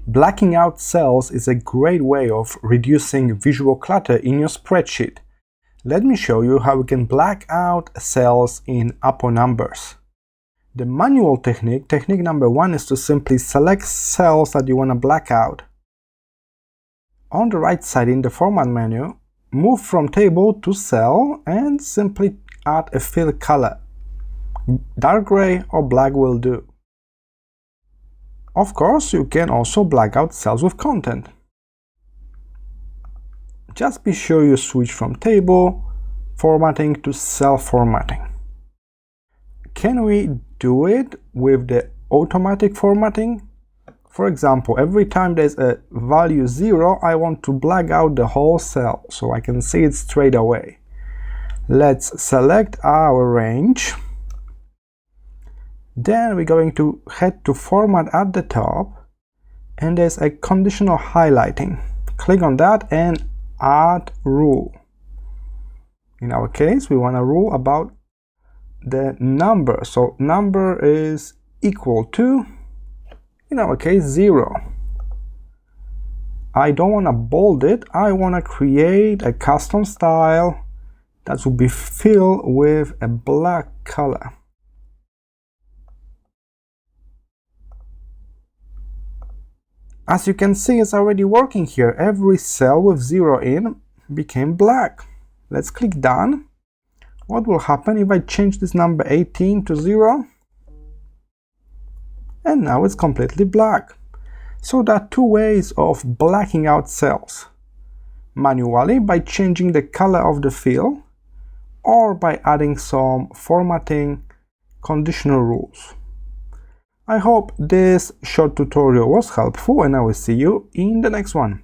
Blacking out cells is a great way of reducing visual clutter in your spreadsheet. Let me show you how we can black out cells in Apo numbers. The manual technique number 1, is to simply select cells that you want to black out. On the right side in the Format menu, move from Table to Cell and simply add a fill color. Dark gray or black will do. Of course, you can also black out cells with content. Just be sure you switch from Table Formatting to Cell Formatting. Can we do it with the automatic formatting? For example, every time there's a value 0, I want to black out the whole cell so I can see it straight away. Let's select our range. Then we're going to head to Format at the top, and there's a conditional highlighting. Click on that and add rule. In our case, we want a rule about the number. So number is equal to, in our case, 0. I don't want to bold it. I want to create a custom style that will be filled with a black color. As you can see, it's already working here. Every cell with 0 in became black. Let's click Done. What will happen if I change this number 18 to 0? And now it's completely black. So there are two ways of blacking out cells. Manually, by changing the color of the fill, or by adding some formatting conditional rules. I hope this short tutorial was helpful, and I will see you in the next one.